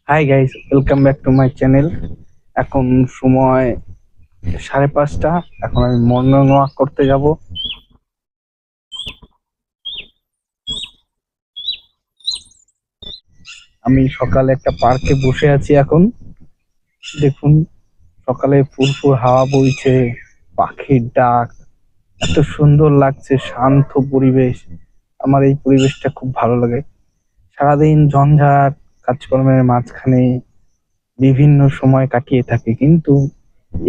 Hi guys, welcome back to my channel. এখন সময় 5:30। এখন আমি মর্নিং ওয়াক করতে যাব। আমি সকালে একটা পার্কে বসে আছি। এখন দেখুন, সকালে ফুরফুর হাওয়া বইছে, পাখির ডাক, এত সুন্দর লাগছে, শান্ত পরিবেশ। আমার এই পরিবেশটা খুব ভালো লাগে। সারাদিন ঝঞ্ঝাট কাজকর্মের মাঝখানে বিভিন্ন সময় কাটিয়ে থাকি, কিন্তু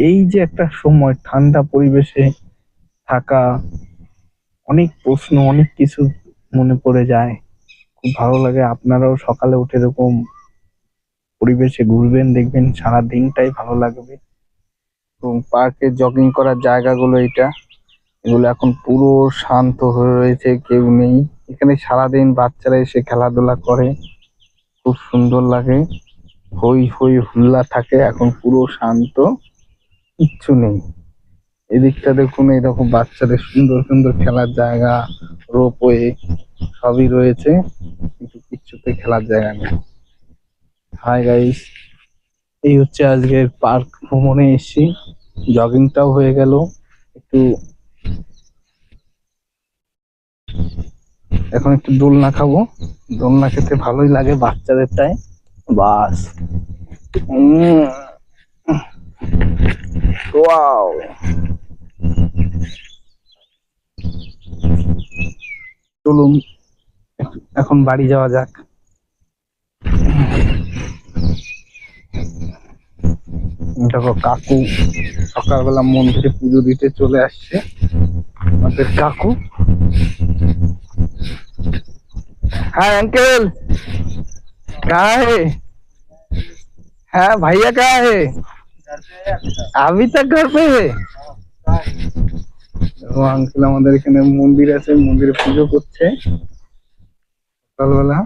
এই যে একটা সময় ঠান্ডা পরিবেশে থাকা, অনেক প্রশ্ন, অনেক কিছু মনে পড়ে যায়। খুব ভালো লাগে। আপনারাও সকালে উঠে এরকম পরিবেশে ঘুরবেন, দেখবেন সারা দিনটাই ভালো লাগবে। এবং পার্কে জগিং করার জায়গাগুলো এগুলো এখন পুরো শান্ত হয়ে রয়েছে, কেউ নেই এখানে। সারাদিন বাচ্চারা এসে খেলাধুলা করে, খুব সুন্দর লাগে। হই হই হুল্লা থাকে, এখন পুরো শান্ত, কিচ্ছু নেই। এদিকটা দেখুন, এরকম বাচ্চাদের সুন্দর সুন্দর খেলার জায়গা, রোপওয়ে সবই রয়েছে, কিন্তু কিচ্ছুতে খেলার জায়গা নেই। হাই গাইস, এই হচ্ছে আজকের পার্ক ভ্রমণে এসেছি। জগিংটাও হয়ে গেল একটু। এখন একটু দোলনা খাবো। দোলনা খেতে ভালোই লাগে বাচ্চাদেরটাই। বাস। ওয়াও, চলুন এখন বাড়ি যাওয়া যাক। দেখো, কাকু সকালবেলা মন্দিরে পুজো দিতে চলে আসছে। আমাদের কাকু। हाँ अंकल, कहाँ है? हाँ भैया कहाँ है? अभी तक घर पे है? ও আঙ্কেল আমাদের এখানে মন্দির আছে, মন্দিরে পুজো করছে সকালবেলা।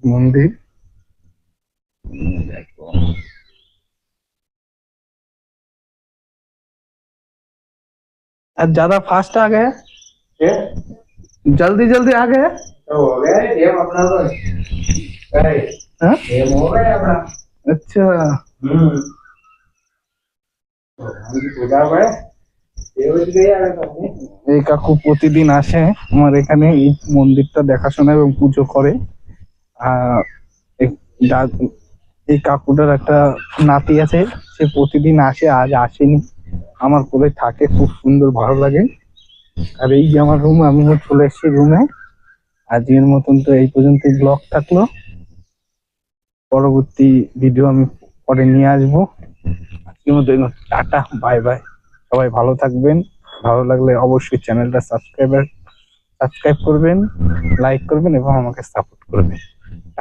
मंदिर देखो, आज ज्यादा फास्ट आ गए, जल्दी जल्दी आ गए। तो हो गया गेम अपना तो, हाँ? गेम हो गया अपना। अच्छा। पूजा में এই কাকু প্রতিদিন আসে আমার এখানে, এই মন্দিরটা দেখাশোনা এবং পুজো করে। আহ এই কাকুটার একটা নাতি আছে, সে প্রতিদিন আসে, আজ আসেনি, আমার কোলে থাকে, খুব সুন্দর ভালো লাগে। আর এই যে আমার রুম, আমিও চলে এসেছি রুমে। আজকের মতন তো এই পর্যন্ত ব্লগ থাকলো। পরবর্তী ভিডিও আমি পরে নিয়ে আসবো। আজকের মতো টাটা, বাই বাই। সবাই ভালো থাকবেন। ভালো লাগলে অবশ্যই চ্যানেলটা সাবস্ক্রাইব করবেন, লাইক করবেন এবং আমাকে সাপোর্ট করবেন।